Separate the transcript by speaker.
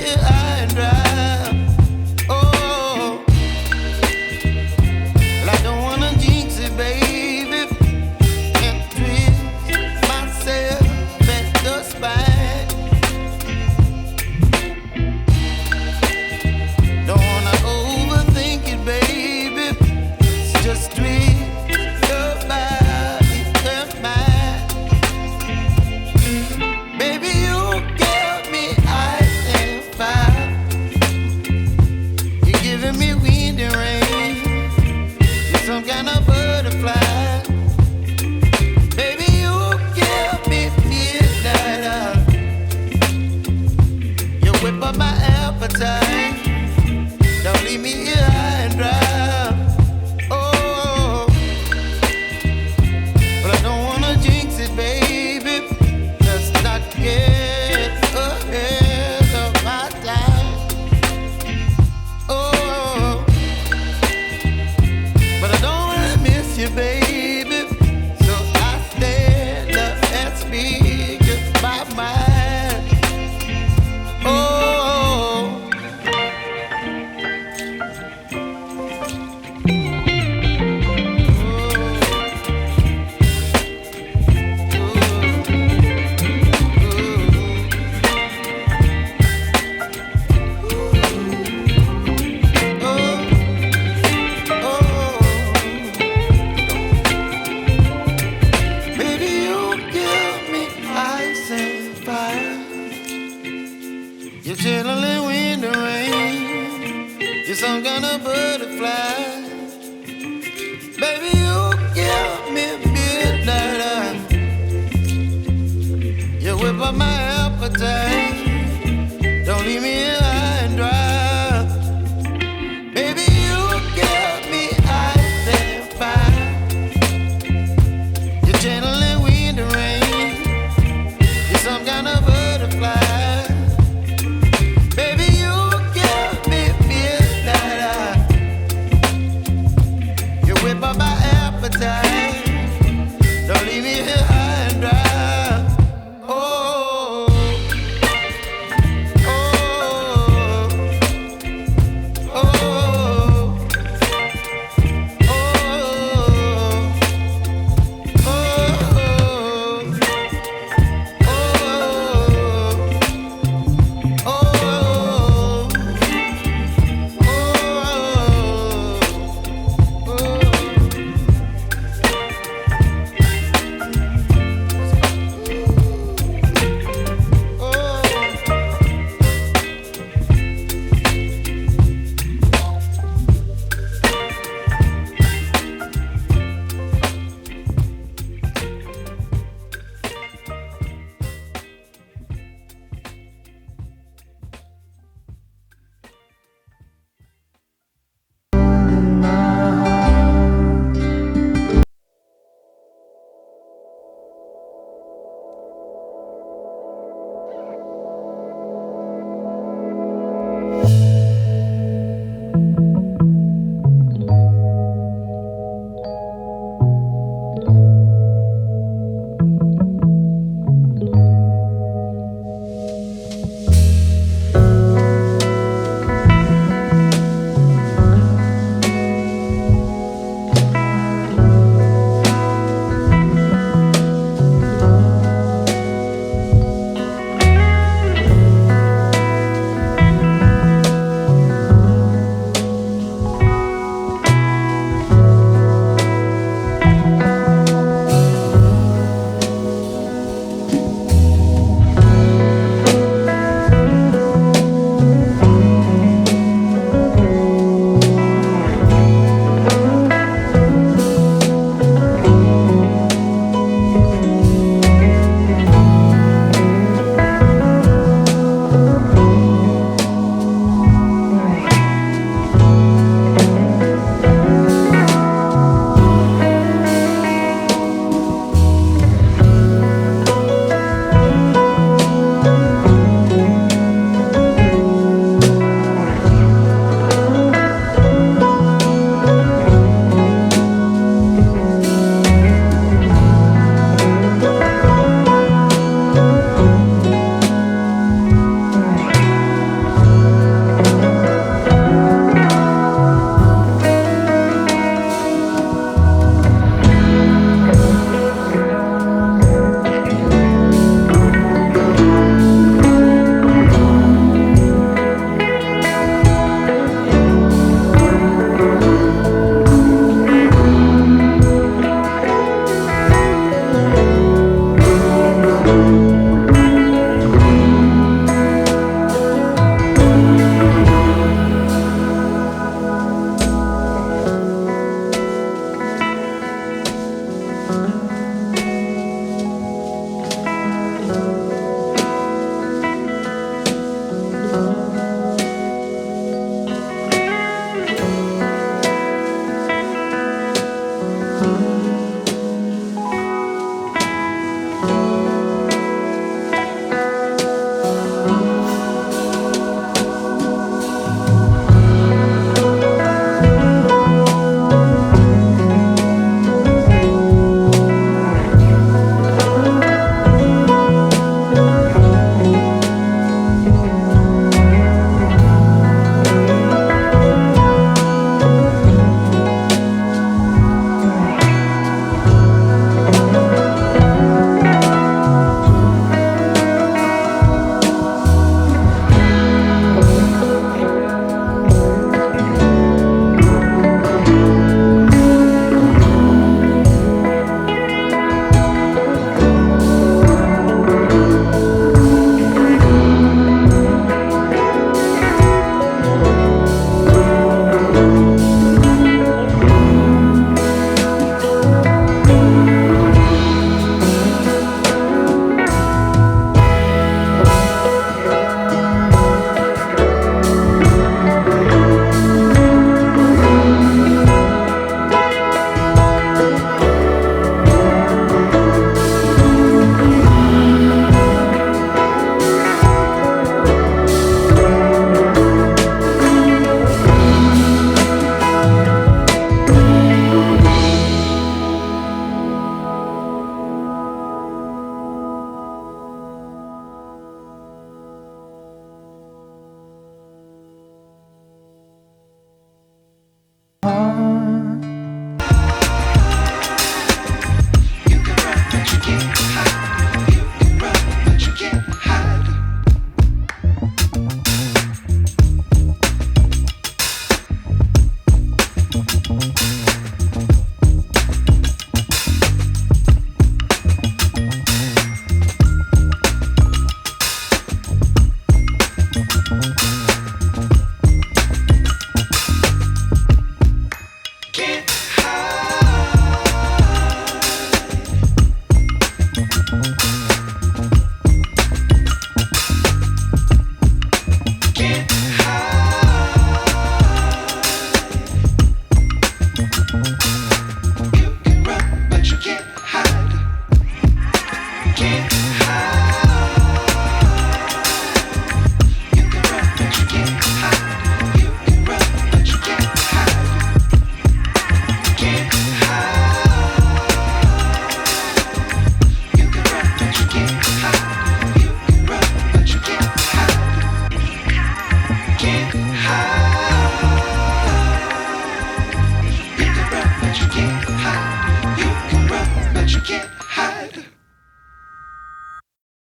Speaker 1: here high and dry. Oh, well, I don't wanna jinx it, baby, and twist myself at the spine. Don't wanna overthink it, baby. It's just twist your body and mine. Baby, you give me ice and fire. You're giving me wind and rain. You're some kind of butterfly. Baby, you give me midnight. You whip up my appetite. Don't leave me here high and dry. Oh, but I don't wanna jinx it, baby. Let's not get ahead of my time. Oh, but I don't wanna miss you, baby. So I stand up and speak my mind. Oh. Baby, you give me ice and fire. You're channeling wind and rain. You're some kind of butterfly. Baby, you give me midnight. You whip up my appetite. Don't leave me here high and dry. Baby, you give me ice and fire. You're channeling wind and rain. You're some kind of butterfly. Baby, you give me midnight. You whip up my appetite. Don't leave me here high and dry. Oh.
Speaker 2: But you can't hide. Can't